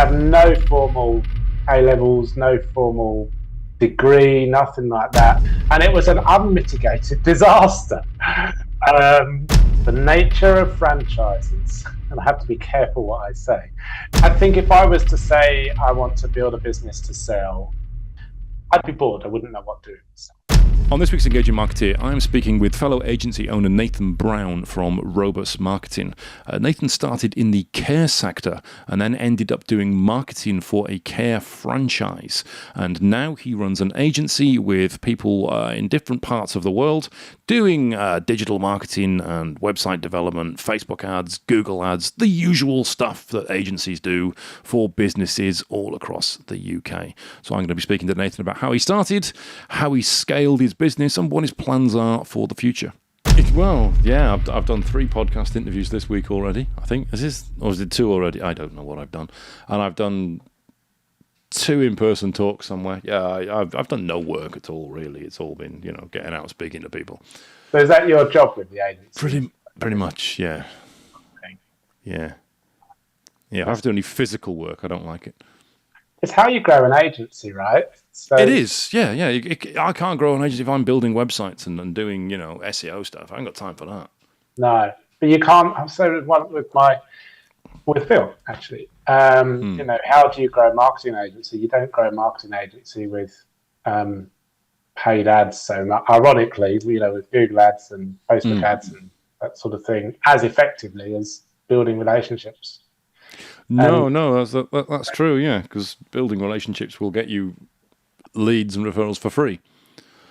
have no formal A-levels, no formal degree, nothing like that. And it was an unmitigated disaster. The nature of franchises, and I have to be careful what I say. I think if I was to say I want to build a business to sell, I'd be bored. I wouldn't know what to do. On this week's Engaging Marketeer, I'm speaking with fellow agency owner Nathan Brown from Robus Marketing. Nathan started in the care sector and then ended up doing marketing for a care franchise. And now he runs an agency with people in different parts of the world doing digital marketing and website development, Facebook ads, Google ads, the usual stuff that agencies do for businesses all across the UK. So I'm going to be speaking to Nathan about how he started, how he scaled his business, and what his plans are for the future. I've done 3 podcast interviews this week already, I think. Is it 2 already? I don't know what I've done. And I've done 2 in-person talks somewhere. Yeah, I've done no work at all, really. It's all been, getting out and speaking to people. So is that your job with the agency? Pretty much, yeah. Okay. Yeah. Yeah, I have to do any physical work. I don't like it. It's how you grow an agency, right? So it is, yeah. I can't grow an agency if I'm building websites and doing, SEO stuff. I ain't got time for that. No, but you can't. So with Phil, actually, how do you grow a marketing agency? You don't grow a marketing agency with paid ads so much. Ironically, with Google ads and Facebook ads and that sort of thing, as effectively as building relationships. No, that's true, yeah, because building relationships will get you leads and referrals for free.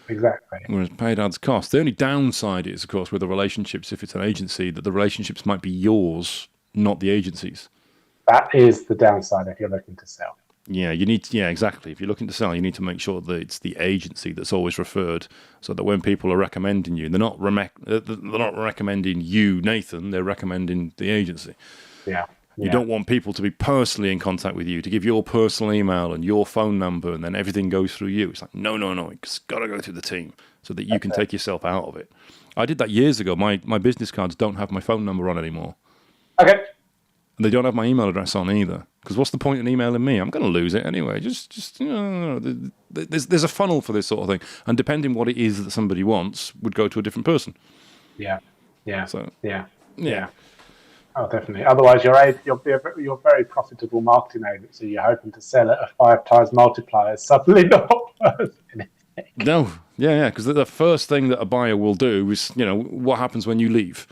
Exactly. Whereas paid ads cost. The only downside is, of course, with the relationships, if it's an agency, that the relationships might be yours, not the agency's. That is the downside if you're looking to sell. Yeah, exactly. If you're looking to sell, you need to make sure that it's the agency that's always referred, so that when people are recommending you, they're not recommending you, Nathan. They're recommending the agency. Yeah. You don't want people to be personally in contact with you, to give your personal email and your phone number, and then everything goes through you. It's like, no, it's got to go through the team so that you can take yourself out of it. I did that years ago. My business cards don't have my phone number on anymore. Okay. And they don't have my email address on either. Because what's the point in emailing me? I'm going to lose it anyway. Just there's a funnel for this sort of thing. And depending what it is that somebody wants, would go to a different person. Yeah. So, yeah. Oh, definitely. Otherwise, you're a very profitable marketing agency. You're hoping to sell at a 5 times multiplier. It's suddenly not worth anything. No, yeah. Because the first thing that a buyer will do is, what happens when you leave?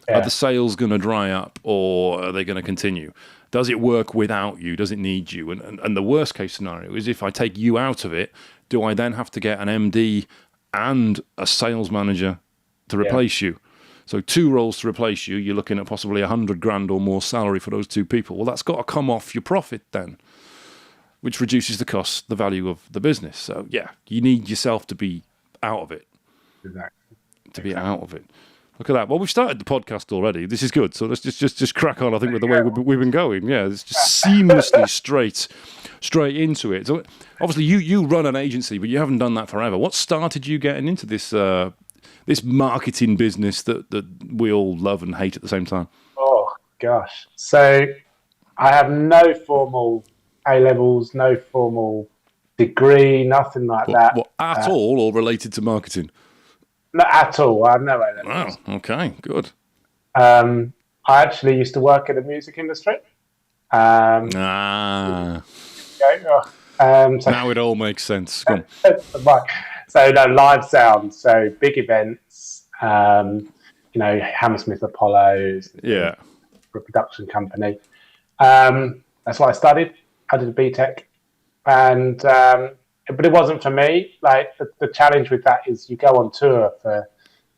Yeah. Are the sales going to dry up, or are they going to continue? Does it work without you? Does it need you? And the worst case scenario is if I take you out of it, do I then have to get an MD and a sales manager to replace you? So 2 roles to replace you, you're looking at possibly 100 grand or more salary for those 2 people. Well, that's got to come off your profit then, which reduces the cost, the value of the business. So yeah, you need yourself to be out of it. Exactly. Out of it. Look at that. Well, we've started the podcast already. This is good. So let's just crack on, I think, with the way we've been going. Yeah, it's just seamlessly straight into it. So obviously you run an agency, but you haven't done that forever. What started you getting into this this marketing business that we all love and hate at the same time? Oh, gosh. So I have no formal A-levels, no formal degree, nothing like that. What, at all, or related to marketing? Not at all. I have no A-levels. Wow, okay, good. I actually used to work in the music industry. So now it all makes sense. Go on. Right. So live sound, so big events, Hammersmith Apollos, yeah, for a production company. That's what I studied. I did a BTEC, but it wasn't for me. Like the challenge with that is you go on tour for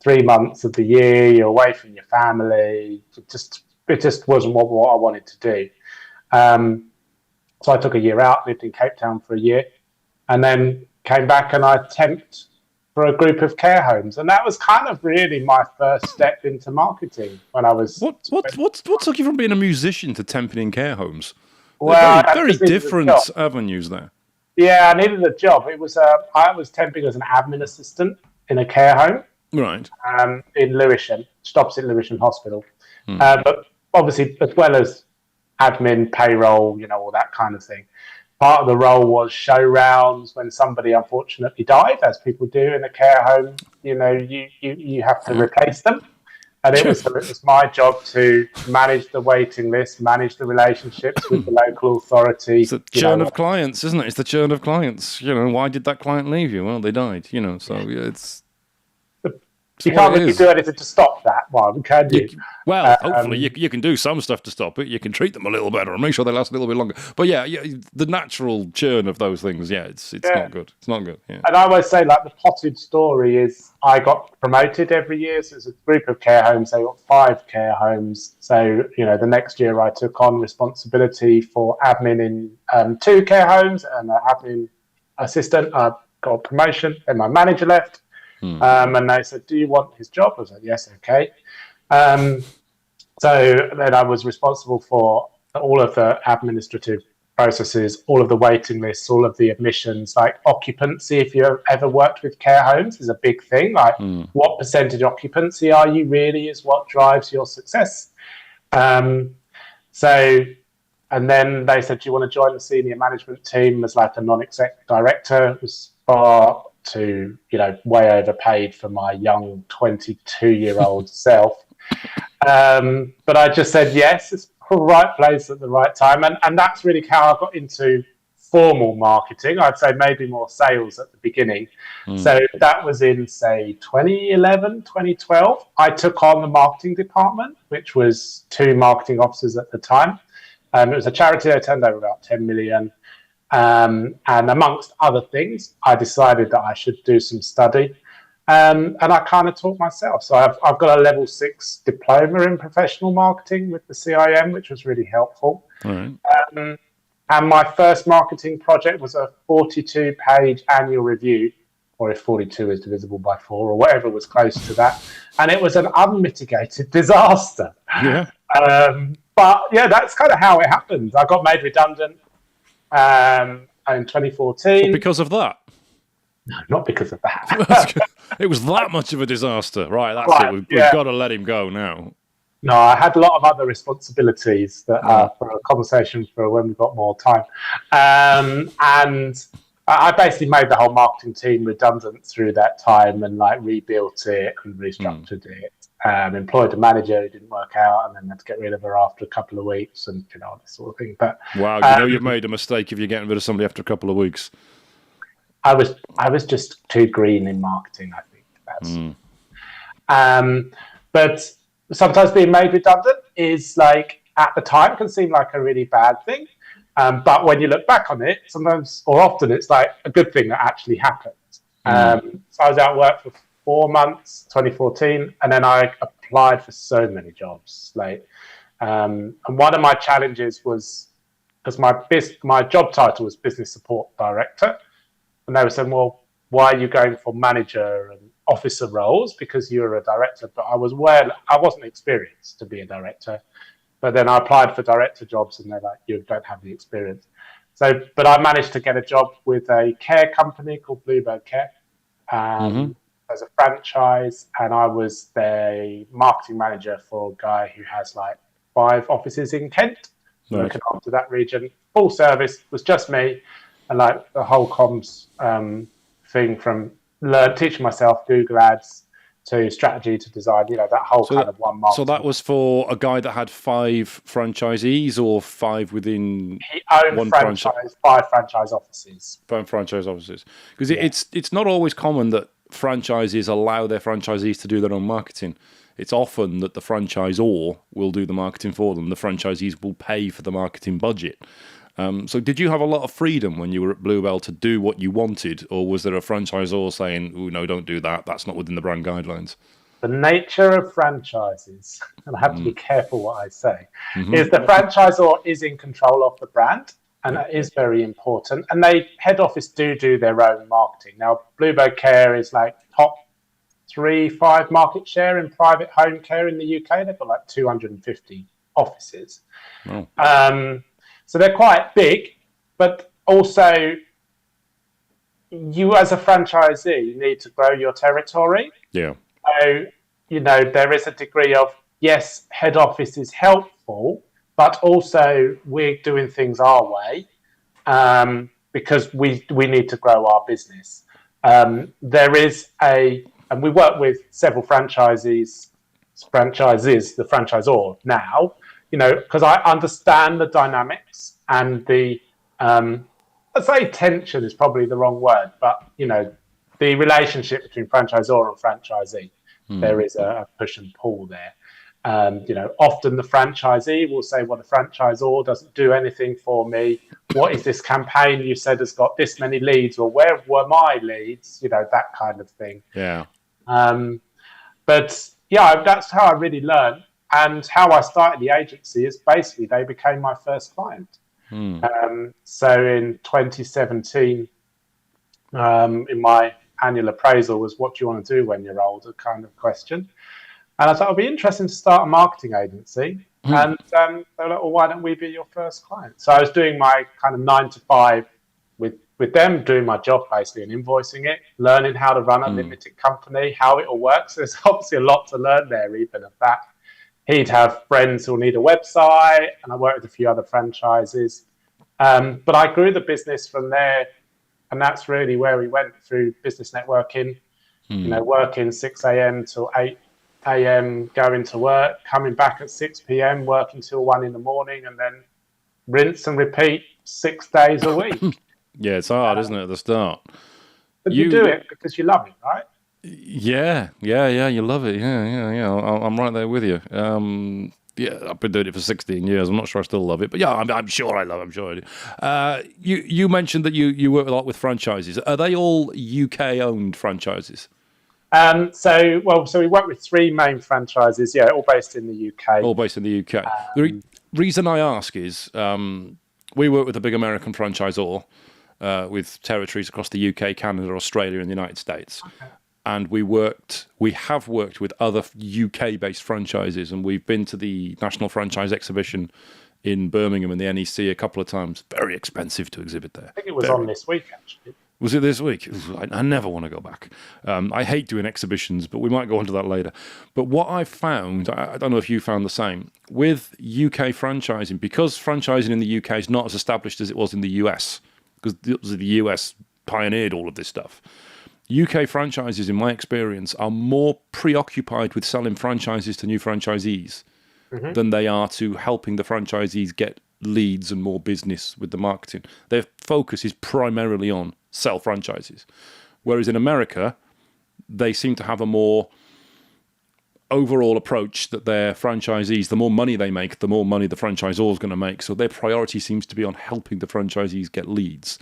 3 months of the year. You're away from your family. It just wasn't what I wanted to do. So I took a year out, lived in Cape Town for a year, and then came back and I temped for a group of care homes, and that was kind of really my first step into marketing when I was. What took you from being a musician to temping in care homes? Well, very different avenues there. Yeah, I needed a job. It was I was temping as an admin assistant in a care home, right? In Lewisham, stops at Lewisham Hospital, but obviously as well as admin, payroll, all that kind of thing. Part of the role was show rounds when somebody unfortunately died, as people do in a care home. You have to replace them. And it was my job to manage the waiting list, manage the relationships with the local authority. It's the churn of clients, isn't it? It's the churn of clients. Why did that client leave you? Well, they died. So it's. You can't really do anything to stop that, Marvin, can you? Hopefully you can do some stuff to stop it. You can treat them a little better and make sure they last a little bit longer. But yeah, the natural churn of those things, it's not good. It's not good. Yeah. And I always say, like, the potted story is I got promoted every year. So it's a group of care homes. They got 5 care homes. So, the next year I took on responsibility for admin in 2 care homes and an admin assistant. I got a promotion. Then my manager left. And they said, do you want his job? I was like, yes, okay. So then I was responsible for all of the administrative processes, all of the waiting lists, all of the admissions, like occupancy. If you've ever worked with care homes, is a big thing. Like, what percentage occupancy are you really is what drives your success. And then they said, do you want to join the senior management team as like a non-exec director? It was far too, way overpaid for my young 22-year-old self. But I just said yes, it's the right place at the right time. And that's really how I got into formal marketing. I'd say maybe more sales at the beginning. So that was in, say, 2011, 2012. I took on the marketing department, which was 2 marketing officers at the time. It was a charity that turned over about 10 million. And amongst other things, I decided that I should do some study. And I kind of taught myself. So I've got a level 6 diploma in professional marketing with the CIM, which was really helpful. Right. And my first marketing project was a 42-page annual review, or if 42 is divisible by 4, or whatever was close to that. And it was an unmitigated disaster. Yeah. But yeah, that's kind of how it happened. I got made redundant in 2014. Well, because of that? No, not because of that. It was that much of a disaster. Right, that's it. We've got to let him go now. No, I had a lot of other responsibilities that are for a conversation for when we've got more time. And I basically made the whole marketing team redundant through that time and like rebuilt it and restructured it. Employed a manager who didn't work out and then had to get rid of her after a couple of weeks and this sort of thing. But wow, you've made a mistake if you're getting rid of somebody after a couple of weeks. I was just too green in marketing, I think. But sometimes being made redundant is like, at the time, can seem like a really bad thing. But when you look back on it, sometimes or often it's like a good thing that actually happened. So I was out of work for 4 months, 2014, and then I applied for so many jobs. And one of my challenges was, because my job title was business support director, and they were saying, well, why are you going for manager and officer roles? Because you're a director. But I wasn't experienced to be a director. But then I applied for director jobs and they're like, you don't have the experience. But I managed to get a job with a care company called Bluebird Care as a franchise. And I was the marketing manager for a guy who has like 5 offices in Kent, looking after that region. Full service, was just me. And like the whole comms thing from teaching myself Google Ads to strategy to design, that whole kind of one market. So that was for a guy that had 5 franchisees or 5 within he owned one franchise, 5 franchise offices. 5 franchise offices. Because it's not always common that franchises allow their franchisees to do their own marketing. It's often that the franchisor will do the marketing for them. The franchisees will pay for the marketing budget. So did you have a lot of freedom when you were at Bluebell to do what you wanted, or was there a franchisor saying, oh, no, don't do that, that's not within the brand guidelines? The nature of franchises, and I have to be careful what I say, is the franchisor is in control of the brand, and that is very important. And head office do their own marketing. Now, Bluebird Care is like top 3-5 market share in private home care in the UK. They've got like 250 offices. Oh. So they're quite big, but also you as a franchisee need to grow your territory. Yeah. So, there is a degree of, yes, head office is helpful, but also we're doing things our way because we need to grow our business. There is and we work with several franchises, the franchisor now, because I understand the dynamics and the, I'd say tension is probably the wrong word, but, the relationship between franchisor and franchisee, there is a push and pull there. Often the franchisee will say, well, the franchisor doesn't do anything for me. What is this campaign you said has got this many leads, or where were my leads? That kind of thing. Yeah. But yeah, that's how I really learned. And how I started the agency is basically they became my first client. So in 2017, in my annual appraisal was, what do you want to do when you're older, kind of question. And I thought it'd be interesting to start a marketing agency. And they were like, well, why don't we be your first client? So I was doing my kind of 9 to 5 with them, doing my job basically and invoicing it, learning how to run a limited company, how it all works. There's obviously a lot to learn there, even of that. He'd have friends who'll need a website, and I worked with a few other franchises. But I grew the business from there, and that's really where we went through business networking, working 6 a.m. till 8 a.m., going to work, coming back at 6 p.m., working till 1 in the morning, and then rinse and repeat 6 days a week. Yeah, it's hard, isn't it, at the start? But you do it because you love it, right? Yeah, you love it. Yeah. I'm right there with you. I've been doing it for 16 years. I'm not sure I still love it, but yeah, I'm sure I love it. I'm sure I do. You mentioned that you work a lot with franchises. Are they all UK-owned franchises? So we work with 3 main franchises, all based in the UK. All based in the UK. The reason I ask is we work with a big American franchisor with territories across the UK, Canada, Australia, and the United States. Okay. And we have worked with other UK-based franchises, and we've been to the National Franchise Exhibition in Birmingham and the NEC a couple of times. Very expensive to exhibit there. I think it was on this week, actually. Was it this week? I never want to go back. I hate doing exhibitions, but we might go into that later. But what I've found, I don't know if you found the same, with UK franchising, because franchising in the UK is not as established as it was in the US, because the US pioneered all of this stuff. UK franchises, in my experience, are more preoccupied with selling franchises to new franchisees than they are to helping the franchisees get leads and more business with the marketing. Their focus is primarily on sell franchises. Whereas in America, they seem to have a more overall approach that their franchisees, the more money they make, the more money the franchisor is going to make. So their priority seems to be on helping the franchisees get leads.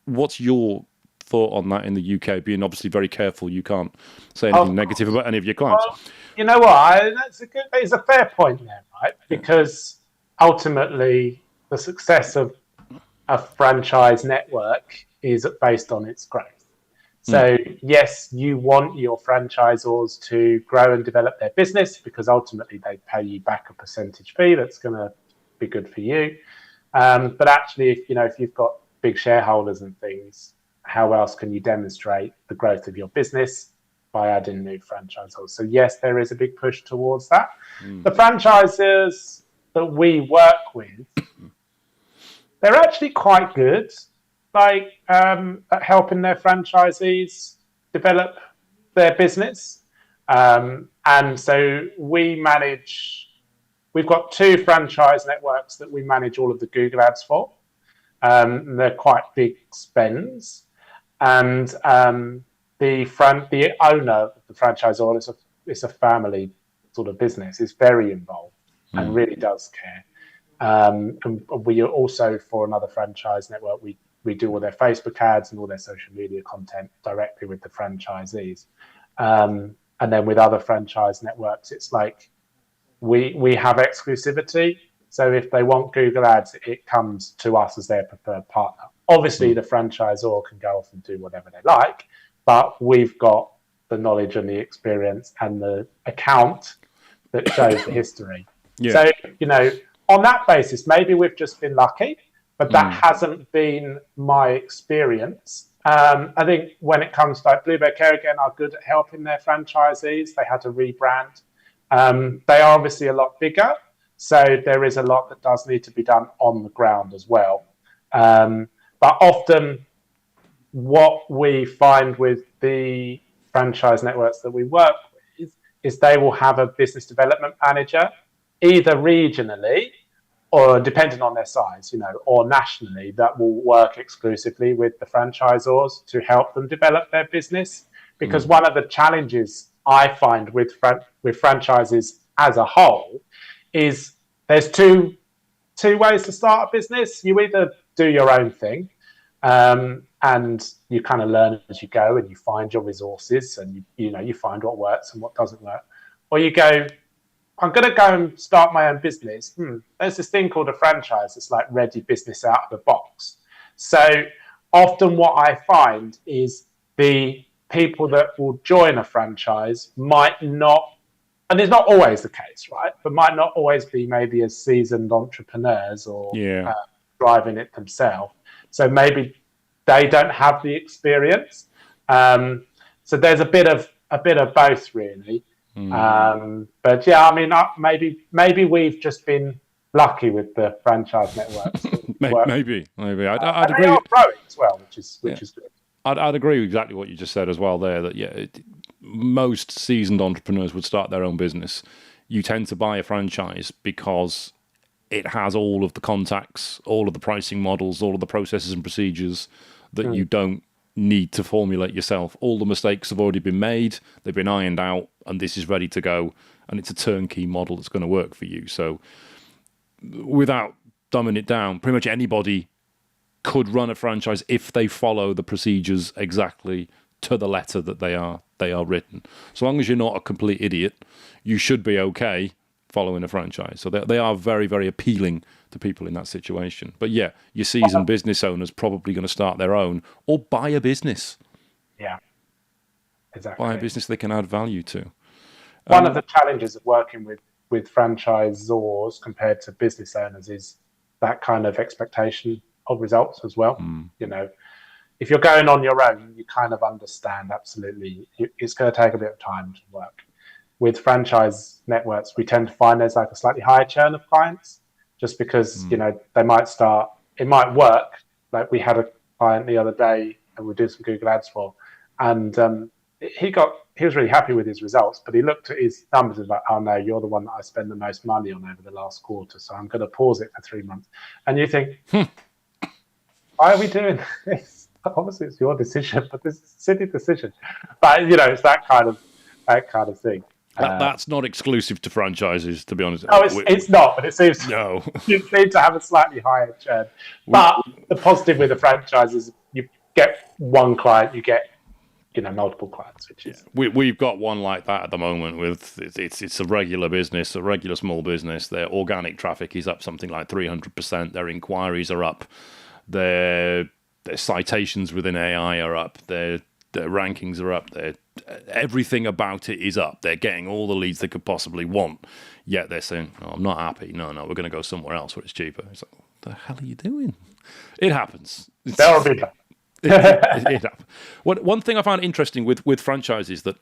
What's your thought on that in the UK, being obviously very careful you can't say anything negative about any of your clients? Well, you know what? It's a fair point there, right? Because ultimately, the success of a franchise network is based on its growth. So yes, you want your franchisors to grow and develop their business because ultimately they pay you back a percentage fee that's going to be good for you. But actually, if you've got big shareholders and things, how else can you demonstrate the growth of your business? By adding new franchisors. So yes, there is a big push towards that. The franchises that we work with, they're actually quite good, at helping their franchisees develop their business. And so we've got 2 franchise networks that we manage all of the Google ads for. They're quite big spends. And the owner of the franchisor, it's a family sort of business, is very involved and really does care. And we are also, for another franchise network, we do all their Facebook ads and all their social media content directly with the franchisees. And then with other franchise networks, it's like we have exclusivity. So if they want Google ads, it comes to us as their preferred partner. Obviously, the franchisor can go off and do whatever they like, but we've got the knowledge and the experience and the account that shows the history. So, on that basis, maybe we've just been lucky, but that hasn't been my experience. I think when it comes to like Bluebear Care, again, are good at helping their franchisees. They had to rebrand. They are obviously a lot bigger. So there is a lot that does need to be done on the ground as well. But often what we find with the franchise networks that we work with is they will have a business development manager, either regionally or depending on their size, or nationally, that will work exclusively with the franchisors to help them develop their business. Because one of the challenges I find with franchises as a whole is there's two ways to start a business. You either do your own thing, and you kind of learn as you go, and you find your resources, and you find what works and what doesn't work, or you go, I'm going to go and start my own business. There's this thing called a franchise. It's like ready business out of the box. So often what I find is the people that will join a franchise might not, and it's not always the case, right? But might not always be maybe as seasoned entrepreneurs or driving it themselves. So maybe they don't have the experience. So there's a bit of both, really. But yeah, I mean, maybe we've just been lucky with the franchise networks. maybe. I'd agree. They are growing as well, which is good. I'd agree with exactly what you just said as well there, that most seasoned entrepreneurs would start their own business. You tend to buy a franchise because it has all of the contacts, all of the pricing models, all of the processes and procedures that you don't need to formulate yourself. All the mistakes have already been made, they've been ironed out, and this is ready to go, and it's a turnkey model that's going to work for you. So without dumbing it down, pretty much anybody could run a franchise if they follow the procedures exactly to the letter that they are written. So long as you're not a complete idiot, you should be okay following a franchise. So they are very, very appealing to people in that situation. But yeah, your seasoned business owner's probably going to start their own or buy a business. Yeah, exactly. Buy a business they can add value to. One of the challenges of working with franchisors compared to business owners is that kind of expectation of results as well. If you're going on your own, you kind of understand absolutely it's going to take a bit of time to work. With franchise networks, we tend to find there's like a slightly higher churn of clients, just because they might start. It might work. Like we had a client the other day, and we did some Google Ads for, and he was really happy with his results. But he looked at his numbers and was like, "Oh no, you're the one that I spend the most money on over the last quarter, so I'm going to pause it for 3 months." And you think, why are we doing this? Obviously, it's your decision, but this is a silly decision. But it's that kind of thing. That's not exclusive to franchises, to be honest. No, it's not, but it seems no. You seem to have a slightly higher churn. But the positive with the franchise is you get one client, you get multiple clients, which is we've got one like that at the moment. With it's a regular business, a regular small business. Their organic traffic is up something like 300%. Their inquiries are up. Their citations within AI are up. Their rankings are up. Everything about it is up. They're getting all the leads they could possibly want. Yet they're saying, "Oh, I'm not happy. No, we're going to go somewhere else where it's cheaper." It's like, what the hell are you doing? It happens. That'll be done. It happens. One thing I found interesting with franchises that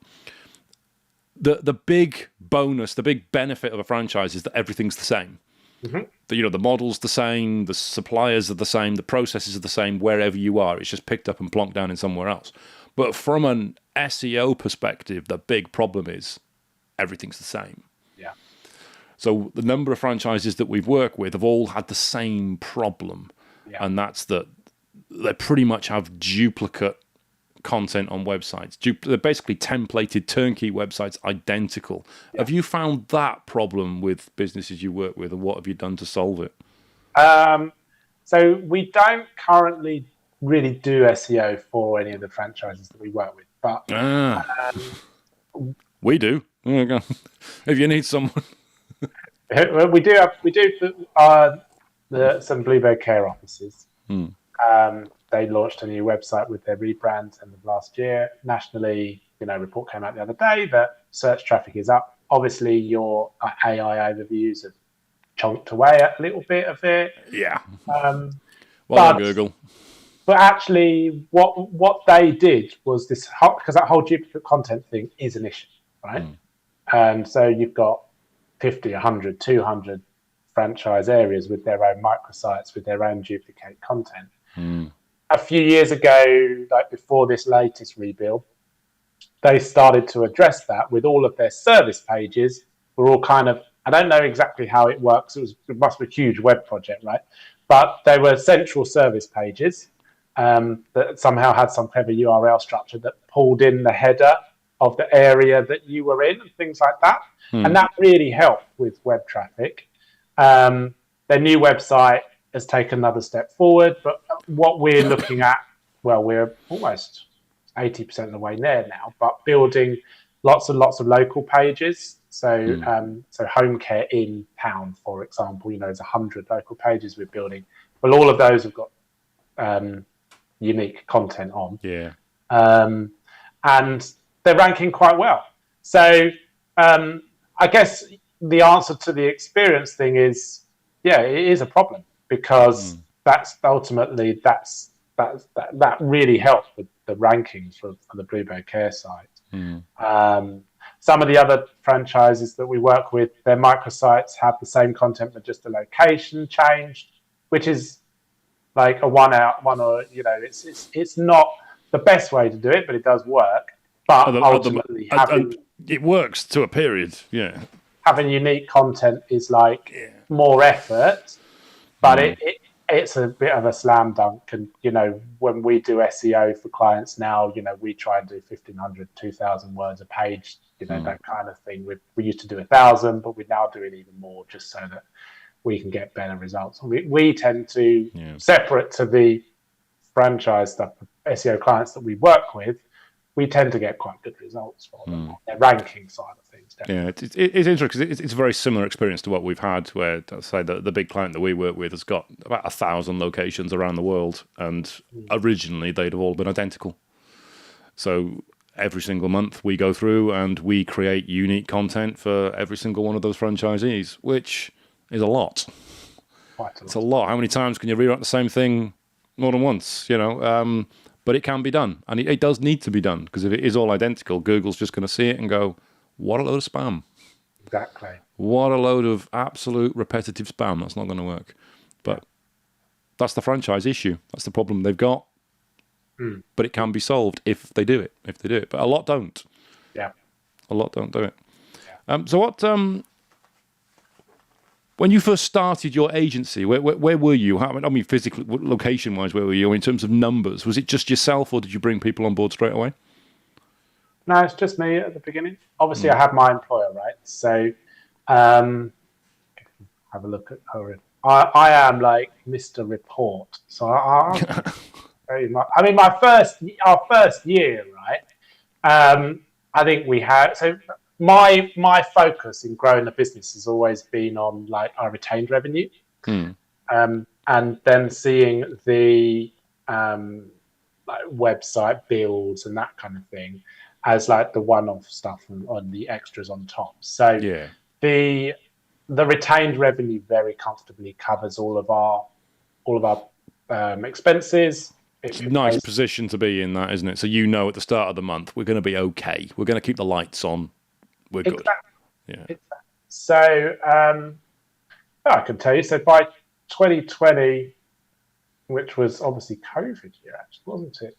the big bonus, the big benefit of a franchise is that everything's the same. The model's the same, the suppliers are the same, the processes are the same wherever you are. It's just picked up and plonked down in somewhere else. But from an SEO perspective, the big problem is everything's the same. Yeah. So the number of franchises that we've worked with have all had the same problem. Yeah. And that's that they pretty much have duplicate content on websites. They're basically templated turnkey websites, identical. Yeah. Have you found that problem with businesses you work with, and what have you done to solve it? So we don't currently really do SEO for any of the franchises that we work with, but we do. Oh my God. If you need someone, we do some Bluebird Care offices. They launched a new website with their rebrand end of last year. Nationally, report came out the other day that search traffic is up. Obviously, your AI overviews have chunked away a little bit of it. Yeah. Well, Google. But actually, what they did was this, because that whole duplicate content thing is an issue, right? And so you've got 50, 100, 200 franchise areas with their own microsites, with their own duplicate content. A few years ago, like before this latest rebuild, they started to address that with all of their service pages. Were all kind of, I don't know exactly how it works. It must be a huge web project, right? But they were central service pages that somehow had some clever URL structure that pulled in the header of the area that you were in and things like that. And that really helped with web traffic. Their new website has taken another step forward, but what we're looking at, well, we're almost 80% of the way there now, but building lots and lots of local pages. So home care in town, for example, there's 100 local pages we're building. Well, all of those have got unique content on. Yeah. And they're ranking quite well. So I guess the answer to the experience thing is, yeah, it is a problem, because that's ultimately that really helped with the rankings for the Bluebird Care site. Some of the other franchises that we work with, their microsites have the same content, but just the location changed, which is like a one, or it's not the best way to do it, but it does work. But ultimately, it works to a period. Yeah, having unique content is like more effort, but it's a bit of a slam dunk. And when we do SEO for clients now, we try and do 1,500, 2,000 words a page. That kind of thing. We used to do 1,000, but we're now doing even more, just so that we can get better results. We tend to, separate to the franchise stuff, SEO clients that we work with, we tend to get quite good results for them on their ranking side of things. Definitely. Yeah, it's interesting because it's a very similar experience to what we've had, where, let's say, the big client that we work with has got about 1,000 locations around the world, and originally they'd have all been identical. So every single month we go through and we create unique content for every single one of those franchisees, which is a lot. It's a lot. How many times can you rewrite the same thing more than once? But it can be done, and it does need to be done, because if it is all identical, Google's just going to see it and go, what a load of spam. Exactly. What a load of absolute repetitive spam. That's not going to work. But that's the franchise issue. That's the problem they've got. But it can be solved if they do it. But a lot don't. Yeah. A lot don't do it. Yeah. So what... when you first started your agency, where were you? I mean, physically, location-wise, where were you? In terms of numbers, was it just yourself, or did you bring people on board straight away? No, it's just me at the beginning. Obviously, I have my employer, right? So, have a look at her. I am like Mr. Report. So I very much. I mean, our first year, right? I think we had so. My focus in growing the business has always been on like our retained revenue, and then seeing the like website builds and that kind of thing as like the one-off stuff on the extras on top. So the retained revenue very comfortably covers all of our expenses. It's a nice position to be in, that, isn't it? So at the start of the month we're going to be okay. We're going to keep the lights on. We're good. Yeah. Exactly. So I can tell you. So by 2020, which was obviously COVID year, actually, wasn't it?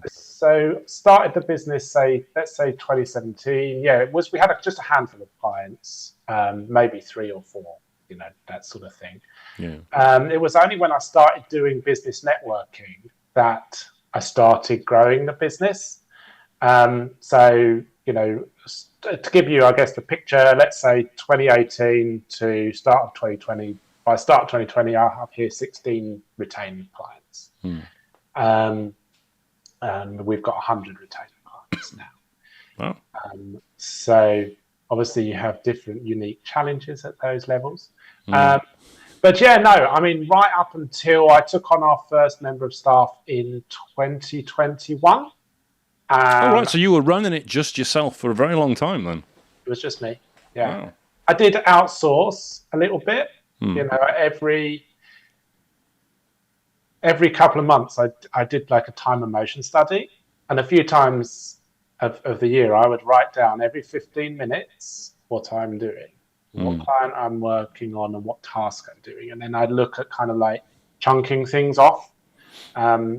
So started the business, let's say 2017. Yeah, it was. We had just a handful of clients, maybe 3 or 4. That sort of thing. Yeah. It was only when I started doing business networking that I started growing the business. So to give you, I guess, the picture, let's say 2018 to start of 2020. By start of 2020, I have here 16 retained clients. And we've got 100 retained clients now. Wow. So obviously you have different unique challenges at those levels. But yeah, no, I mean, right up until I took on our first member of staff in 2021. Right, so you were running it just yourself for a very long time then? It was just me, yeah. Wow. I did outsource a little bit, every couple of months I did like a time and motion study, and a few times of the year I would write down every 15 minutes what I'm doing. what client I'm working on and what task I'm doing. And then I'd look at kind of like chunking things off.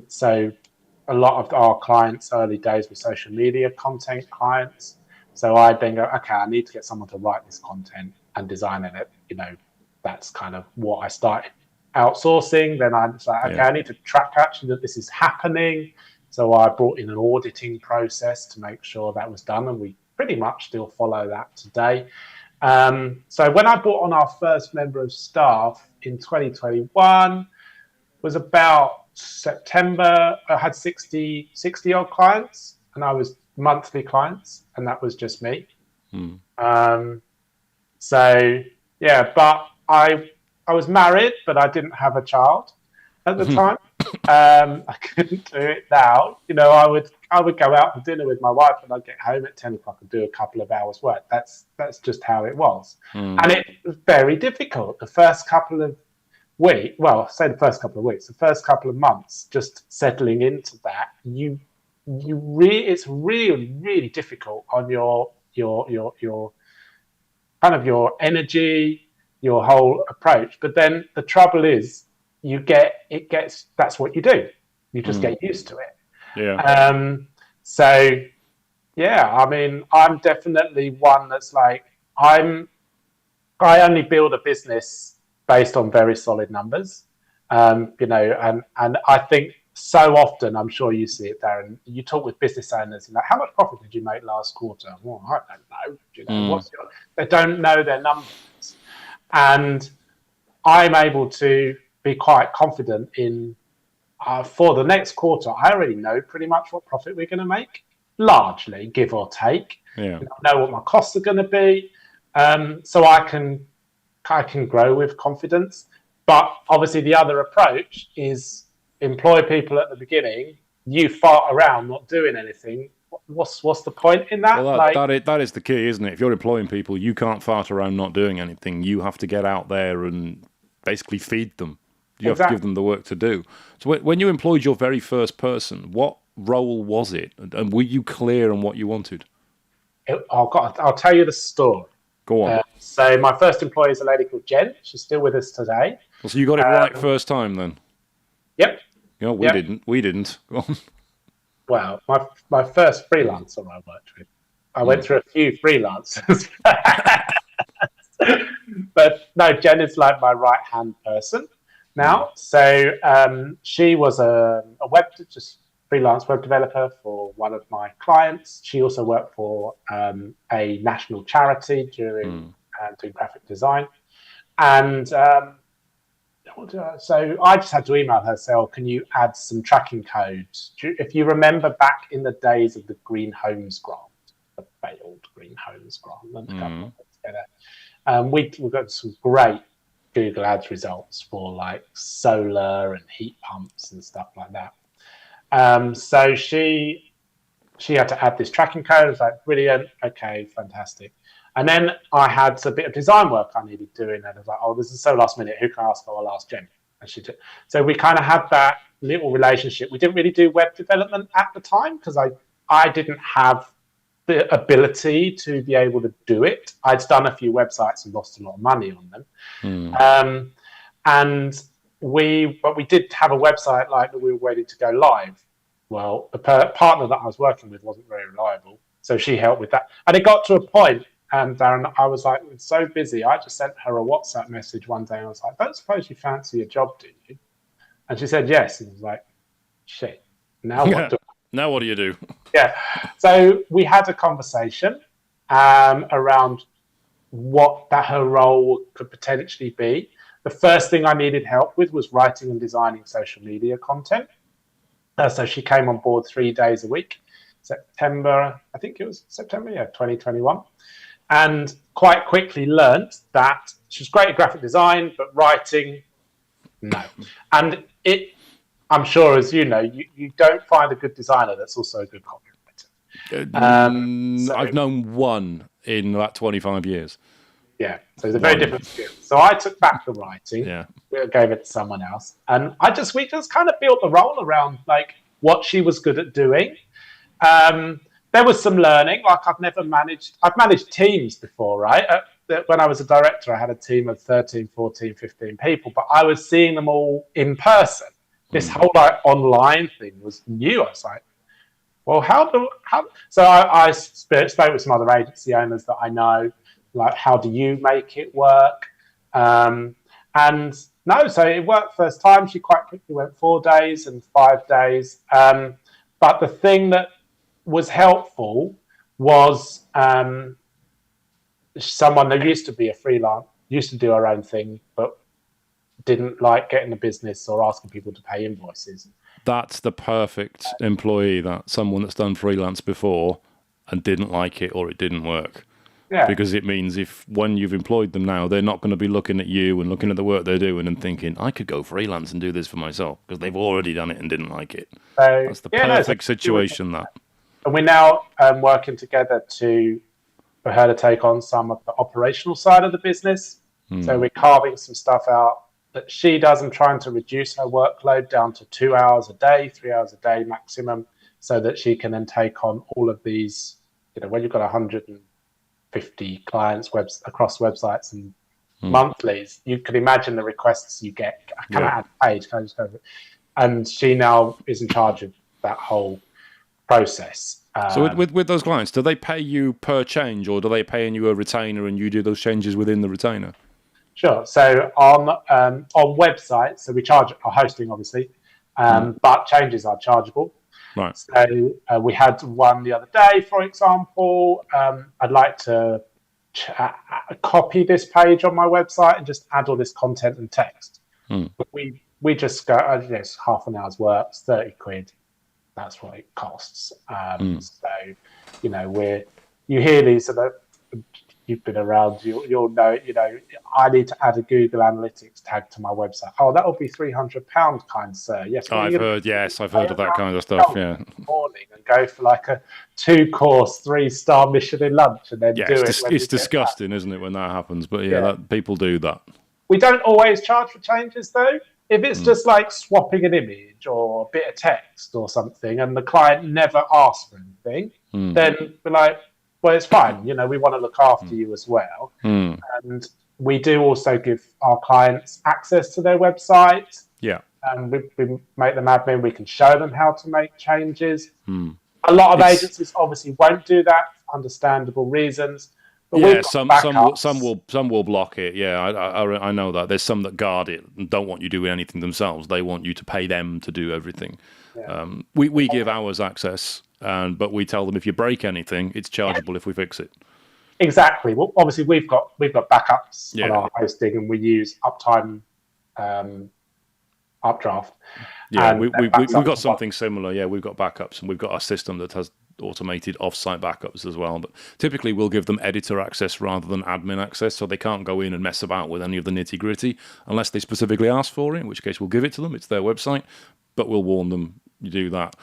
So a lot of our clients early days were social media content clients. So I'd then go, okay, I need to get someone to write this content and design it. That's kind of what I started outsourcing. Then I was like, okay, I need to track actually that this is happening. So I brought in an auditing process to make sure that was done. And we pretty much still follow that today. So when I brought on our first member of staff in 2021, was about September. I had 60 odd clients, and I was monthly clients, and that was just me. So yeah, but I was married, but I didn't have a child at the time. I couldn't do it now. I would go out for dinner with my wife, and I'd get home at 10 o'clock and do a couple of hours work. That's just how it was. And it was very difficult. The first couple of weeks, the first couple of months, just settling into that, it's really, really difficult on your kind of your energy, your whole approach. But then the trouble is, that's what you do. You just get used to it. Yeah. So yeah, I mean, I'm definitely one that's like, I only build a business based on very solid numbers. And I think so often, I'm sure you see it, Darren, you talk with business owners, like, how much profit did you make last quarter? Well, I don't know. They don't know their numbers. And I'm able to be quite confident in, for the next quarter, I already know pretty much what profit we're going to make, largely, give or take. Yeah. I know what my costs are going to be. So I can grow with confidence. But obviously the other approach is employ people at the beginning, you fart around not doing anything. What's the point in that? Well, that is the key, isn't it? If you're employing people, you can't fart around not doing anything. You have to get out there and basically feed them. You have to give them the work to do. So when you employed your very first person, what role was it? And were you clear on what you wanted? I'll tell you the story. Go on. So my first employee is a lady called Jen. She's still with us today. Well, so you got it right first time then? Yep. We didn't. We didn't. Go on. Well, my first freelancer I worked with, I went through a few freelancers. But no, Jen is like my right-hand person now. So she was a freelance web developer for one of my clients. She also worked for a national charity doing graphic design. And so I just had to email her, say, can you add some tracking codes? If you remember back in the days of the Green Homes Grant, the failed Green Homes Grant, and the government put together, we got some great Google Ads results for like solar and heat pumps and stuff like that. So she had to add this tracking code. I was like, brilliant, okay, fantastic. And then I had a bit of design work I needed doing, and I was like, this is so last minute. Who can I ask? I'll ask Jen. And she did. So we kind of had that little relationship. We didn't really do web development at the time because I didn't have the ability to be able to do it. I'd done a few websites and lost a lot of money on them. But we did have a website like that we were ready to go live. Well, the partner that I was working with wasn't very reliable, so she helped with that. And it got to a point, Darren, I was like, it's so busy. I just sent her a WhatsApp message one day, and I was like, I don't suppose you fancy a job, do you? And she said yes. And I was like, shit, now what do Now what do you do? Yeah. So we had a conversation around what her role could potentially be. The first thing I needed help with was writing and designing social media content. So she came on board 3 days a week, September 2021. And quite quickly learned that she was great at graphic design, but writing, no. And I'm sure, as you know, you don't find a good designer that's also a good copywriter. I've known one in about 25 years. Yeah, so it's a very different skill. So I took back the writing, gave it to someone else, and we just kind of built the role around like what she was good at doing. There was some learning. Like I've managed teams before, right? when I was a director, I had a team of 13, 14, 15 people, but I was seeing them all in person. This whole like online thing was new. I was like, well, so I spoke with some other agency owners that I know, like, how do you make it work? And no, so it worked first time. She quite quickly went 4 days and 5 days. But the thing that was helpful was someone that used to be a freelance, used to do her own thing, but didn't like getting the business or asking people to pay invoices. That's the perfect employee, that someone that's done freelance before and didn't like it or it didn't work. Yeah. Because it means if when you've employed them now, they're not going to be looking at you and looking at the work they're doing and thinking, I could go freelance and do this for myself, because they've already done it and didn't like it. So, that's the perfect situation, that. And we're now working together for her to take on some of the operational side of the business. So we're carving some stuff out that she does and trying to reduce her workload down to 2 hours a day, 3 hours a day maximum, so that she can then take on all of these, when you've got 150 clients across websites and monthlies, you can imagine the requests you get. Can I add a page? Can I just go over it? And she now is in charge of that whole process. So with those clients, do they pay you per change, or do they pay you a retainer and you do those changes within the retainer? Sure. So on websites, so we charge our hosting, obviously, but changes are chargeable. Right. So we had one the other day, for example. I'd like to copy this page on my website and just add all this content and text. But we just go, it's half an hour's work, 30 quid. That's what it costs. So, you hear these sort of, you've been around, you'll know, I need to add a Google Analytics tag to my website. Oh, that will be £300, kind sir. Yes. I've heard of that kind of stuff, yeah. Morning and go for like a 2-course, 3-star Michelin lunch and then do it. It's disgusting, isn't it, when that happens? But people do that. We don't always charge for changes, though. If it's just like swapping an image or a bit of text or something, and the client never asks for anything, then we're like, well, it's fine. We want to look after you as well. And we do also give our clients access to their website. Yeah. And we make them admin. We can show them how to make changes. A lot of agencies obviously won't do that for understandable reasons. But some will block it. Yeah, I know that. There's some that guard it and don't want you doing anything themselves. They want you to pay them to do everything. Yeah. We give ours access, but we tell them if you break anything, it's chargeable if we fix it. Exactly. Well, obviously we've got backups on our hosting, and we use Uptime, Updraft. Yeah, we've got something similar. Yeah, we've got backups, and we've got our system that has automated off-site backups as well. But typically we'll give them editor access rather than admin access, so they can't go in and mess about with any of the nitty-gritty unless they specifically ask for it, in which case we'll give it to them. It's their website, but we'll warn them you do that.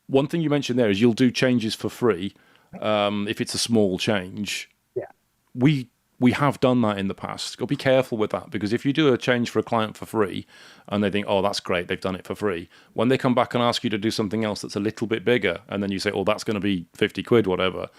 One thing you mentioned there is you'll do changes for free if it's a small change. Yeah. We have done that in the past. Got to be careful with that, because if you do a change for a client for free and they think, oh, that's great, they've done it for free, when they come back and ask you to do something else that's a little bit bigger, and then you say, oh, that's going to be 50 quid, whatever,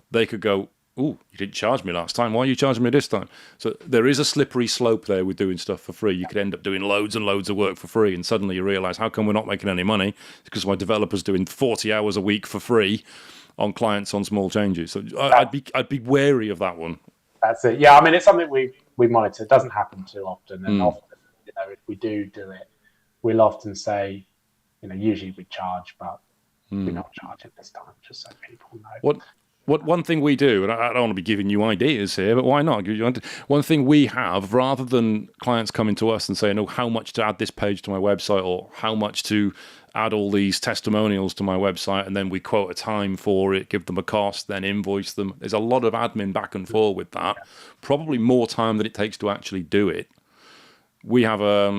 they could go, oh, you didn't charge me last time. Why are you charging me this time? So there is a slippery slope there with doing stuff for free. You could end up doing loads and loads of work for free, and suddenly you realize, how come we're not making any money? It's because my developer's doing 40 hours a week for free on clients on small changes. So I'd be wary of that one. That's it. Yeah, I mean, it's something we monitor. It doesn't happen too often, and often, if we do it, we'll often say, usually we charge, but we're not charging this time, just so people know. One thing we do, and I don't want to be giving you ideas here, but why not? One thing we have, rather than clients coming to us and saying, oh, how much to add this page to my website, or how much to add all these testimonials to my website, and then we quote a time for it, give them a cost, then invoice them. There's a lot of admin back and forth with that, probably more time than it takes to actually do it. We have a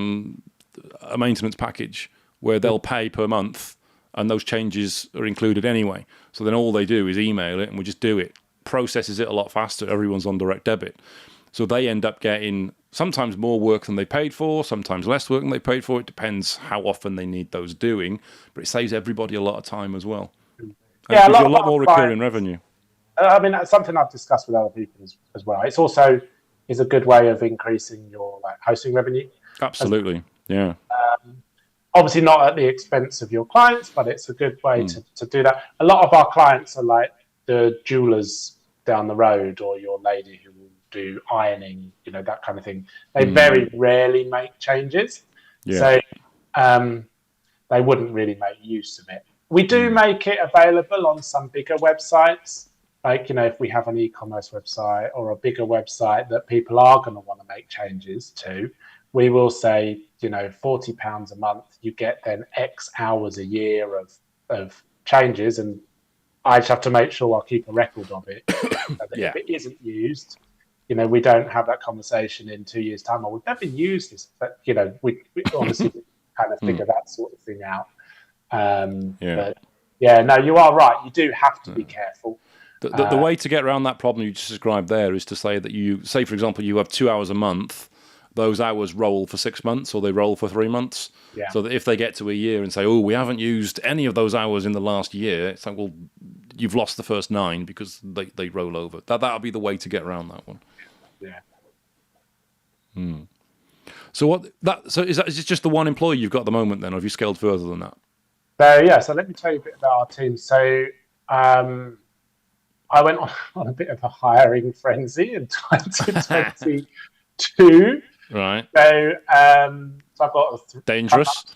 maintenance package where they'll pay per month, and those changes are included anyway. So then all they do is email it, and we just do it. Processes it a lot faster. Everyone's on direct debit. So they end up getting sometimes more work than they paid for, sometimes less work than they paid for. It depends how often they need those doing, but it saves everybody a lot of time as well. And it gives you a lot more recurring revenue. I mean, that's something I've discussed with other people as well. It's also is a good way of increasing your like hosting revenue. Absolutely. Yeah. Obviously not at the expense of your clients, but it's a good way to do that. A lot of our clients are like the jewelers down the road or your lady who will do ironing, that kind of thing. They very rarely make changes. Yeah. So they wouldn't really make use of it. We do make it available on some bigger websites. Like, if we have an e-commerce website or a bigger website that people are going to want to make changes to, we will say, £40 a month, you get then X hours a year of changes. And I just have to make sure I'll keep a record of it. So that if it isn't used, we don't have that conversation in 2 years' time. Or we've never used this, but, we obviously kind of figure that sort of thing out. But no, you are right. You do have to be careful. The way to get around that problem you just described there is to say that for example, you have 2 hours a month. Those hours roll for 6 months or they roll for 3 months. Yeah. So that if they get to a year and say, oh, we haven't used any of those hours in the last year, it's like, well, you've lost the first 9 because they roll over. That'll be the way to get around that one. Yeah. So is it just the one employee you've got at the moment then, or have you scaled further than that? So let me tell you a bit about our team. So I went on a bit of a hiring frenzy in 2022. Right. So I've got dangerous.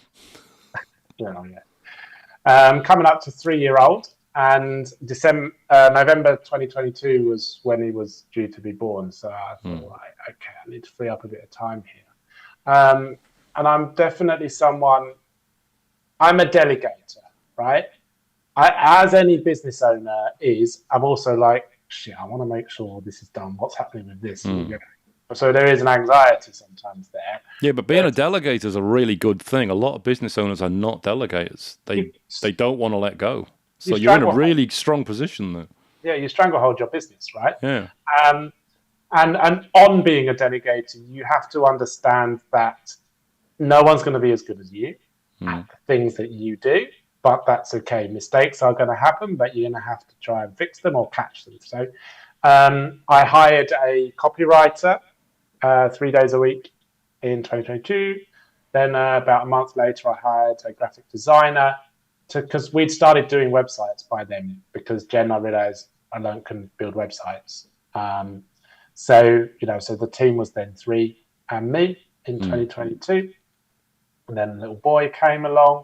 Coming up to 3-year-old, and November 2022 was when he was due to be born. So I thought, right, okay, I need to free up a bit of time here. And I'm definitely I'm a delegator, right? As any business owner is, I'm also like, shit, I want to make sure this is done. What's happening with this? So there is an anxiety sometimes there. Yeah, but being a delegator is a really good thing. A lot of business owners are not delegators. They don't want to let go. So you're in a really strong position there. Yeah, you stranglehold your business, right? Yeah. And on being a delegator, you have to understand that no one's going to be as good as you at the things that you do, but that's okay. Mistakes are going to happen, but you're going to have to try and fix them or catch them. So I hired a copywriter 3 days a week in 2022. Then about a month later, I hired a graphic designer because we'd started doing websites by then because I realized I couldn't build websites. So the team was then 3 and me in 2022. And then a little boy came along,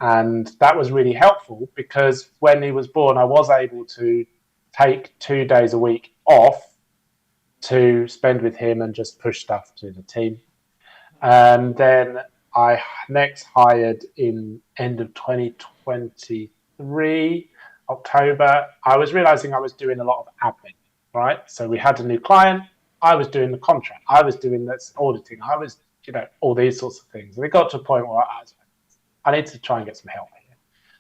and that was really helpful because when he was born, I was able to take 2 days a week off to spend with him and just push stuff to the team. And then I next hired in end of 2023, October. I was realizing I was doing a lot of admin, right? So we had a new client. I was doing the contract. I was doing this auditing. I was, all these sorts of things. And it got to a point where I need to try and get some help here.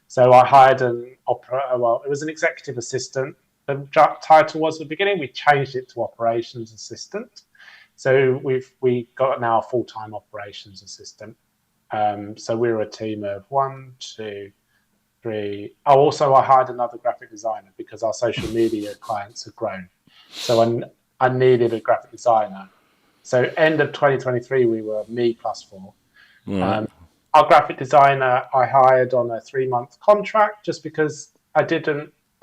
So I hired it was an executive assistant. The title was at the beginning. We changed it to operations assistant. So we got now a full-time operations assistant. So we're a team of 1, 2, 3. Oh, also I hired another graphic designer because our social media clients have grown. So I needed a graphic designer. So end of 2023, we were me plus 4. Right. Our graphic designer I hired on a 3-month contract just because I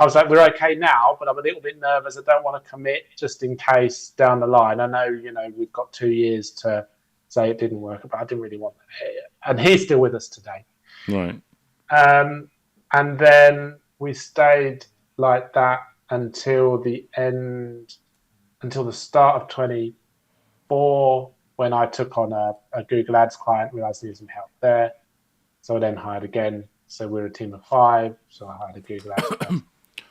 was like, we're okay now, but I'm a little bit nervous. I don't want to commit just in case down the line. I know, we've got 2 years to say it didn't work, but I didn't really want that. And he's still with us today. Right. And then we stayed like that until the start of 24, when I took on a Google Ads client, realized I needed some help there. So I then hired again. So we're a team of 5. So I hired a Google Ads person.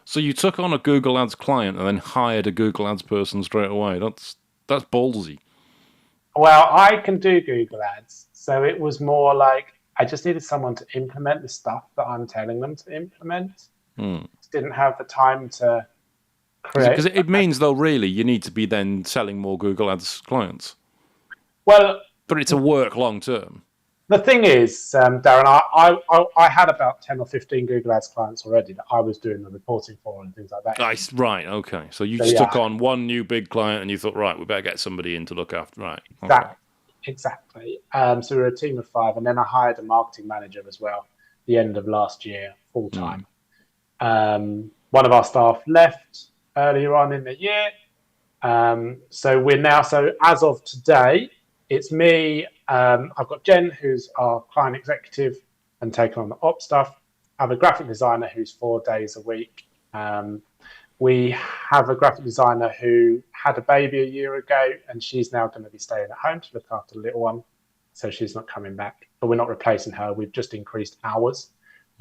So you took on a Google Ads client and then hired a Google Ads person straight away. That's ballsy. Well, I can do Google Ads. So it was more like I just needed someone to implement the stuff that I'm telling them to implement. Just didn't have the time to create. Because it means, though, really, you need to be then selling more Google Ads clients. Well, but it's a work long term. The thing is, Darren, I had about 10 or 15 Google Ads clients already that I was doing the reporting for and things like that. Right, okay. So you So, just yeah, took on one new big client and you thought, right, we better get somebody in to look after. Right, okay. exactly. So we were a team of 5, and then I hired a marketing manager as well. The end of last year, full time. One of our staff left earlier on in the year. So we're now, so as of today, it's me. I've got Jen, who's our client executive and taking on the ops stuff. I have a graphic designer who's 4 days a week. We have a graphic designer who had a baby a year ago, and she's now going to be staying at home to look after the little one. So she's not coming back, but we're not replacing her. We've just increased hours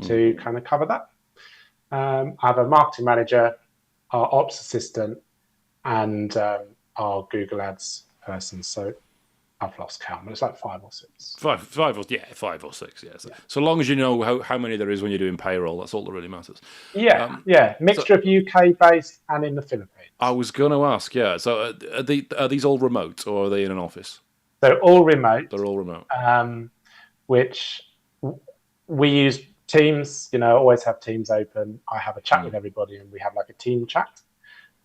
to kind of cover that. I have a marketing manager, our ops assistant, and our Google Ads person. So I've lost count, but it's like 5 or 6. Five or six. Yeah. So long as you know how many there is when you're doing payroll, that's all that really matters. Yeah. Mixture of UK based and in the Philippines. I was going to ask. Yeah. So are these all remote or are they in an office? They're all remote. They're all remote. Which we use Teams. Always have Teams open. I have a chat with everybody, and we have like a team chat.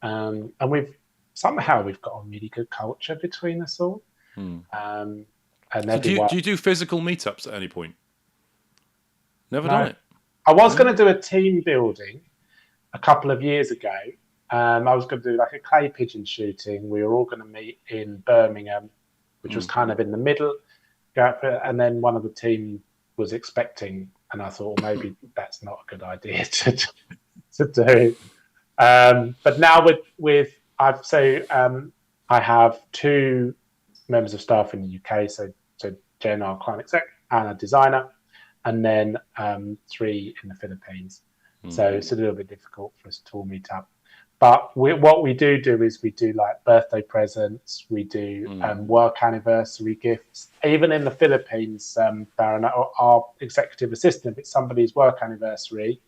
And we've got a really good culture between us all. And so do you do physical meetups at any point? Never done it. I was going to do a team building a couple of years ago. I was going to do like a clay pigeon shooting. We were all going to meet in Birmingham, which was kind of in the middle. And then one of the team was expecting, and I thought, well, maybe that's not a good idea to do. But now I have 2 members of staff in the UK, so Jen, our client exec, and a designer, and then 3 in the Philippines. So it's a little bit difficult for us to all meet up. But what we do is we do like birthday presents, we do work anniversary gifts. Even in the Philippines, Baron, our executive assistant, if it's somebody's work anniversary,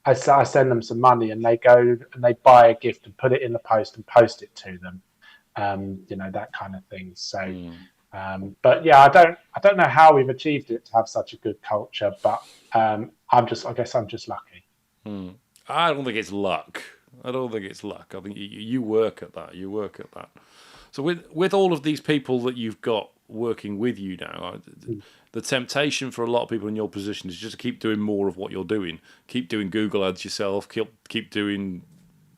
I send them some money, and they go and they buy a gift and put it in the post and post it to them. That kind of thing. So, but yeah, I don't know how we've achieved it to have such a good culture, but I guess I'm just lucky. I don't think it's luck. I think you work at that. So with all of these people that you've got working with you now, the temptation for a lot of people in your position is just to keep doing more of what you're doing. Keep doing Google Ads yourself. Keep doing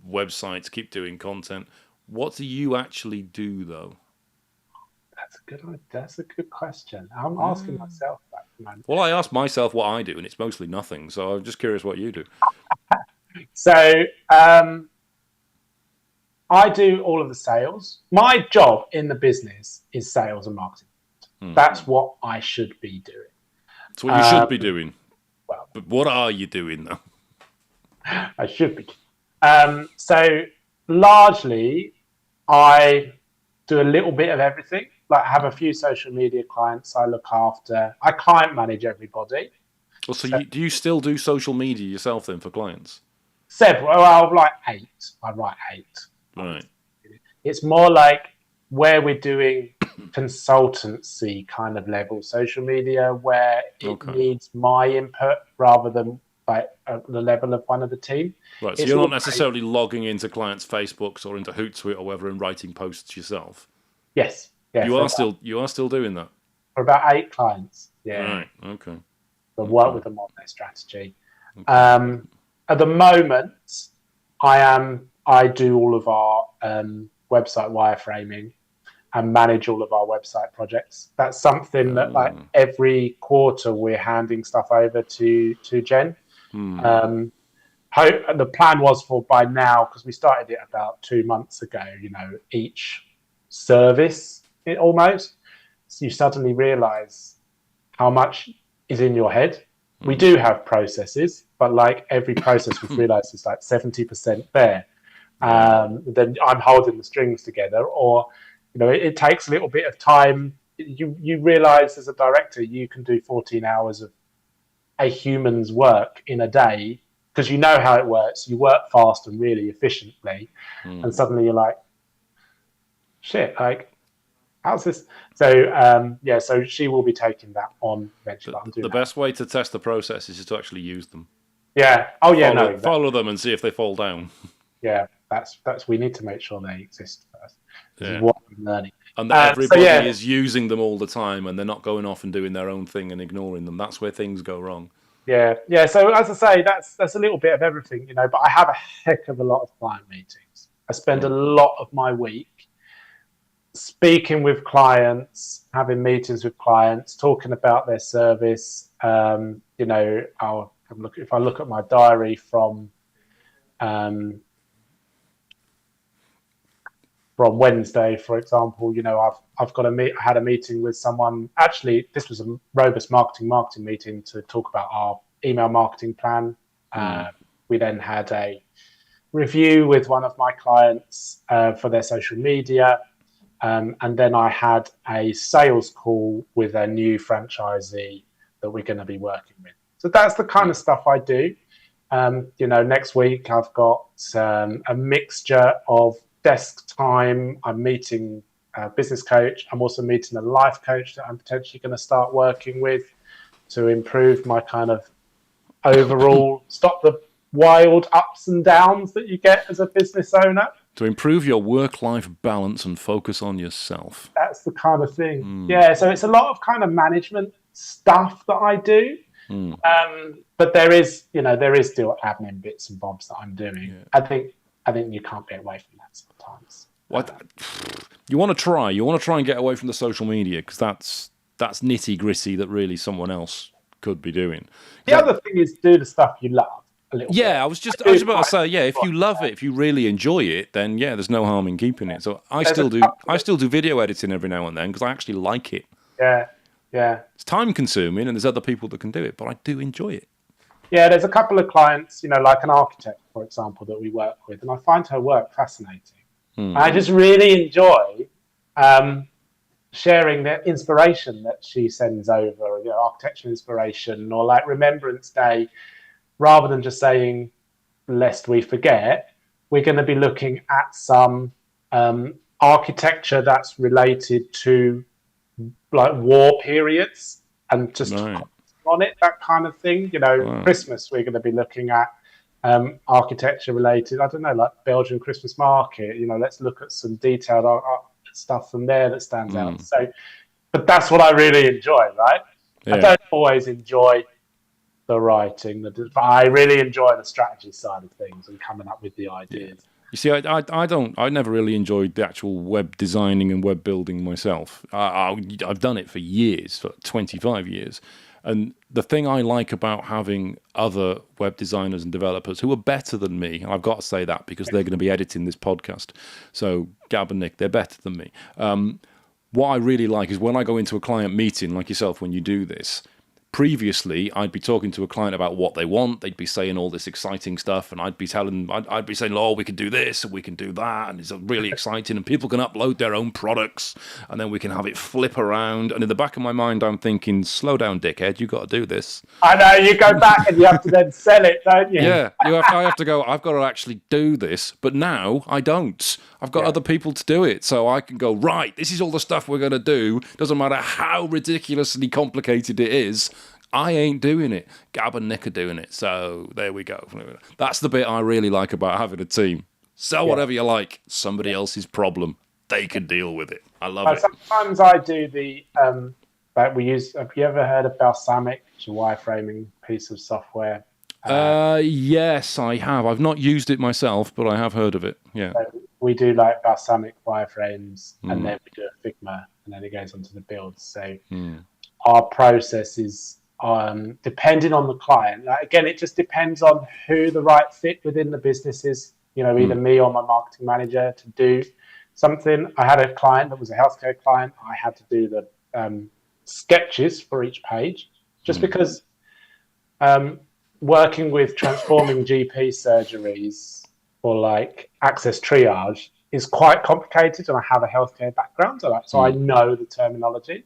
websites. Keep doing content. What do you actually do, though? That's a good question. I'm asking myself that, man. Well, I ask myself what I do, and it's mostly nothing. So I'm just curious what you do. So I do all of the sales. My job in the business is sales and marketing. That's what I should be doing. That's what you should be doing. Well, but what are you doing, though? I should be. So largely, I do a little bit of everything. Like, I have a few social media clients I look after. I client manage everybody. Well, so do you still do social media yourself then for clients? Several. I'll write 8. I write 8. Right. It's more like where we're doing consultancy kind of level social media, where it needs my input rather than like at the level of one of the team. Right. So you're not necessarily logging into clients' Facebooks or into Hootsuite or whatever and writing posts yourself. Yes. Yeah. You are still doing that. For about 8 clients. Yeah. Right. Okay. But work with them on their strategy. Okay. At the moment, I do all of our website wireframing and manage all of our website projects. That's something that like every quarter we're handing stuff over to Jen. The plan was for by now, because we started it about 2 months ago, each service almost. So you suddenly realize how much is in your head. We do have processes, but like every process we've realized is like 70% there. Then I'm holding the strings together, or it takes a little bit of time. You realize as a director you can do 14 hours of a human's work in a day because you know how it works. You work fast and really efficiently, and suddenly you're like, shit, like How's this? So so she will be taking that on eventually. I'm doing The that. best way to test the process is to actually use them. Yeah. Oh yeah. No. Exactly. Follow them and see if they fall down. Yeah. That's. We need to make sure they exist first. This is Yeah. what I'm learning. And that everybody is using them all the time, and they're not going off and doing their own thing and ignoring them. That's where things go wrong. Yeah. So as I say, that's a little bit of everything, But I have a heck of a lot of client meetings. I spend a lot of my week speaking with clients, having meetings with clients, talking about their service. I'll look if I look at my diary from Wednesday, for example. I've got I had a meeting with someone. Actually, this was a Robus marketing meeting to talk about our email marketing plan. We then had a review with one of my clients for their social media. And then I had a sales call with a new franchisee that we're going to be working with. So that's the kind of stuff I do. Next week I've got a mixture of desk time. I'm meeting a business coach. I'm also meeting a life coach that I'm potentially going to start working with to improve my kind of overall, stop the wild ups and downs that you get as a business owner. To improve your work-life balance and focus on yourself. That's the kind of thing. Yeah, so it's a lot of kind of management stuff that I do. But there is still admin bits and bobs that I'm doing. Yeah. I think you can't get away from that sometimes. You want to try. You want to try and get away from the social media because that's nitty-gritty that really someone else could be doing. The other thing is do the stuff you love. Yeah, I was about to say, if you love it, if you really enjoy it, then there's no harm in keeping it. So I still do video editing every now and then because I actually like it. Yeah. It's time consuming and there's other people that can do it, but I do enjoy it. Yeah, there's a couple of clients, like an architect, for example, that we work with, and I find her work fascinating. I just really enjoy sharing the inspiration that she sends over, architectural inspiration, or like Remembrance Day. Rather than just saying, lest we forget, we're going to be looking at some architecture that's related to like war periods and just on it, that kind of thing. Christmas, we're going to be looking at architecture related, I don't know, like Belgian Christmas market. Let's look at some detailed stuff from there that stands out. So, but that's what I really enjoy, right? Yeah. I don't always enjoy the writing, but I really enjoy the strategy side of things and coming up with the ideas. You see, I never really enjoyed the actual web designing and web building myself. I've done it for years, for 25 years. And the thing I like about having other web designers and developers who are better than me, I've got to say that because they're going to be editing this podcast. So Gab and Nick, they're better than me. What I really like is when I go into a client meeting, like yourself, when you do this, previously, I'd be talking to a client about what they want. They'd be saying all this exciting stuff, and I'd be saying, "Oh, we can do this and we can do that, and it's really exciting, and people can upload their own products, and then we can have it flip around." And in the back of my mind, I'm thinking, "Slow down, dickhead! You got to do this." I know, you go back and you have to then sell it, don't you? Yeah, I have to go. I've got to actually do this, but now I don't. I've got other people to do it, so I can go, right, this is all the stuff we're going to do. Doesn't matter how ridiculously complicated it is. I ain't doing it. Gab and Nick are doing it. So there we go. That's the bit I really like about having a team. Sell whatever you like. Somebody else's problem. They can deal with it. I love it. Sometimes I do the... have you ever heard of Balsamic, which is a wireframing piece of software? Yes, I have. I've not used it myself, but I have heard of it. Yeah. So we do like Balsamic wireframes, and then we do a Figma, and then it goes onto the build. So our process is depending on the client. Like, again, it just depends on who the right fit within the business is. Either me or my marketing manager to do something. I had a client that was a healthcare client. I had to do the sketches for each page, just because working with transforming GP surgeries or like access triage is quite complicated, and I have a healthcare background, so I know the terminology.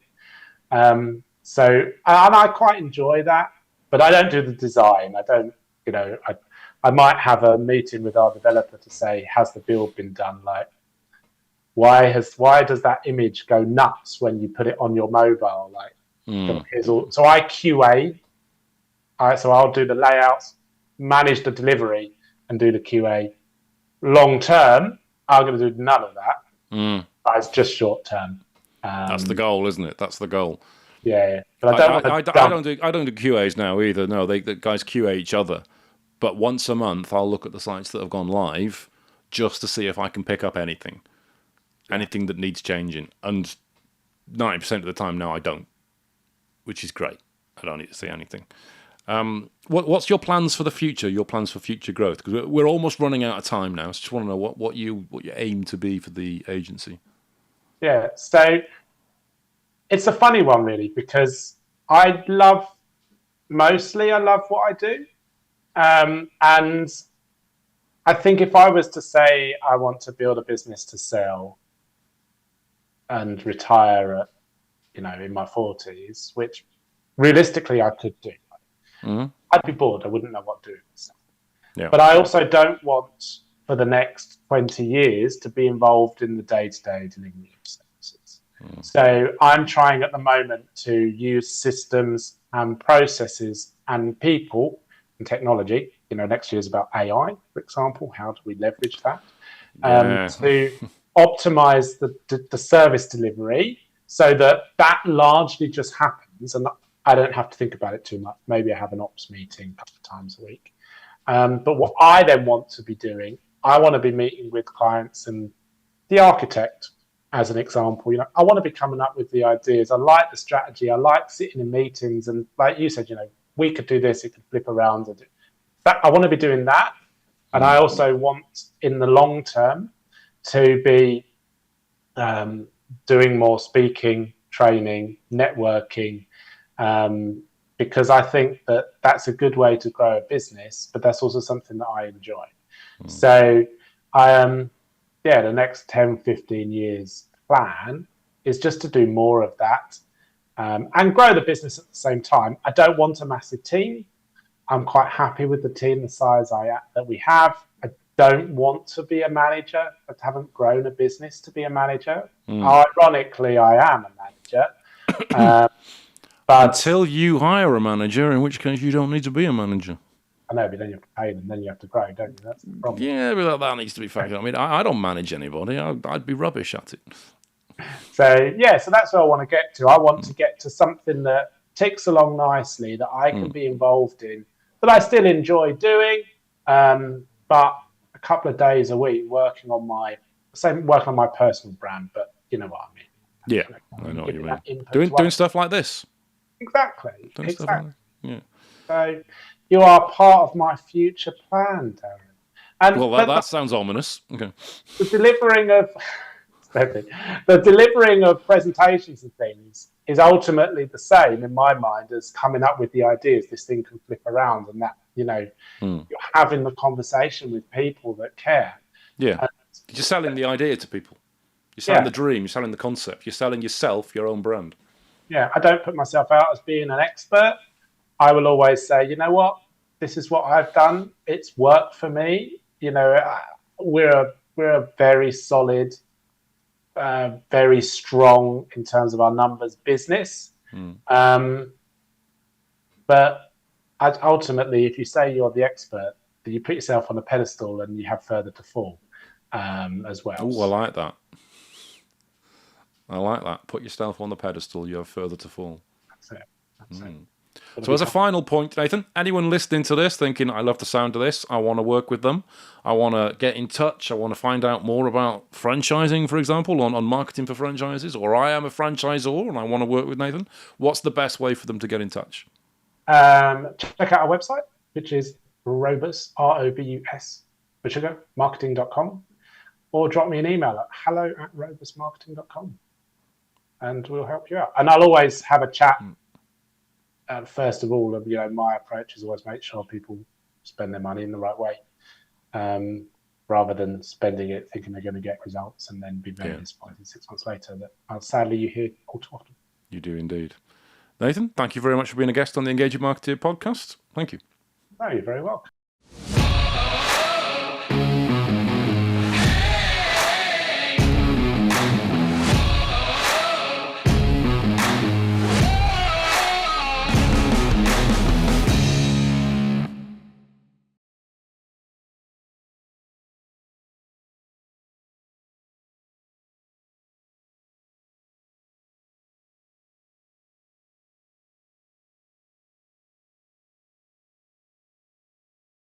So I quite enjoy that, but I don't do the design. I don't, I might have a meeting with our developer to say, has the build been done? Like, why does that image go nuts when you put it on your mobile? Like, so I QA. So I'll do the layouts, manage the delivery, and do the QA. Long term, I'm going to do none of that. It's just short term. That's the goal, isn't it? That's the goal. Yeah. But I don't do QAs now either. No, the guys QA each other. But once a month, I'll look at the sites that have gone live just to see if I can pick up anything that needs changing. And 90% of the time, no, I don't, which is great. I don't need to see anything. What's your plans for the future? Your plans for future growth? Because we're almost running out of time now. So just want to know what you aim to be for the agency. Yeah. So it's a funny one, really, because I love what I do. And I think if I was to say I want to build a business to sell and retire at, in my 40s, which realistically I could do, I'd be bored. I wouldn't know what to do with myself. Yeah. But I also don't want for the next 20 years to be involved in the day-to-day delivery of services. So I'm trying at the moment to use systems and processes and people and technology. Next year is about AI, for example. How do we leverage that to optimize the service delivery so that largely just happens, and I don't have to think about it too much. Maybe I have an ops meeting a couple of times a week. But what I then want to be doing, I want to be meeting with clients and the architect, as an example. I want to be coming up with the ideas. I like the strategy. I like sitting in meetings, and like you said, we could do this. It could flip around. I want to be doing that, and I also want, in the long term, to be doing more speaking, training, networking, because I think that's a good way to grow a business, but that's also something that I enjoy. So the next 10, 15 years plan is just to do more of that and grow the business at the same time. I don't want a massive team. I'm quite happy with the team, the size that we have. I don't want to be a manager. I haven't grown a business to be a manager. Ironically, I am a manager. But until you hire a manager, in which case you don't need to be a manager. I know, but then you have to pay them, then you have to grow, don't you? That's the problem. Yeah, but that needs to be factored. I mean, I don't manage anybody. I'd be rubbish at it. So that's where I want to get to. I want to get to something that ticks along nicely, that I can be involved in, that I still enjoy doing, but a couple of days a week working on my personal brand, but you know what I mean. Yeah, I know what you mean. Doing stuff like this. Exactly. Like yeah. So you are part of my future plan, Darren. And that sounds ominous. Okay. The delivering of presentations and things is ultimately the same in my mind as coming up with the ideas. This thing can flip around, and that you're having the conversation with people that care. Yeah, you're selling the idea to people. You're selling the dream. You're selling the concept. You're selling yourself, your own brand. Yeah, I don't put myself out as being an expert. I will always say, you know what, this is what I've done. It's worked for me. We're a very solid, very strong in terms of our numbers business. But ultimately, if you say you're the expert, then you put yourself on a pedestal and you have further to fall as well. Oh, I like that. I like that. Put yourself on the pedestal, you have further to fall. That's it. So as a final point, Nathan, anyone listening to this thinking, I love the sound of this, I want to work with them, I want to get in touch, I want to find out more about franchising, for example, on marketing for franchises, or I am a franchisor and I want to work with Nathan, what's the best way for them to get in touch? Check out our website, which is Robus, ROBUS, marketing.com, or drop me an email at hello@robusmarketing.com. And we'll help you out. And I'll always have a chat. First of all, my approach is always make sure people spend their money in the right way, rather than spending it thinking they're going to get results and then be very disappointed 6 months later. That sadly you hear all too often. You do indeed. Nathan, thank you very much for being a guest on the Engaging Marketeer podcast. Thank you. No, you're very welcome.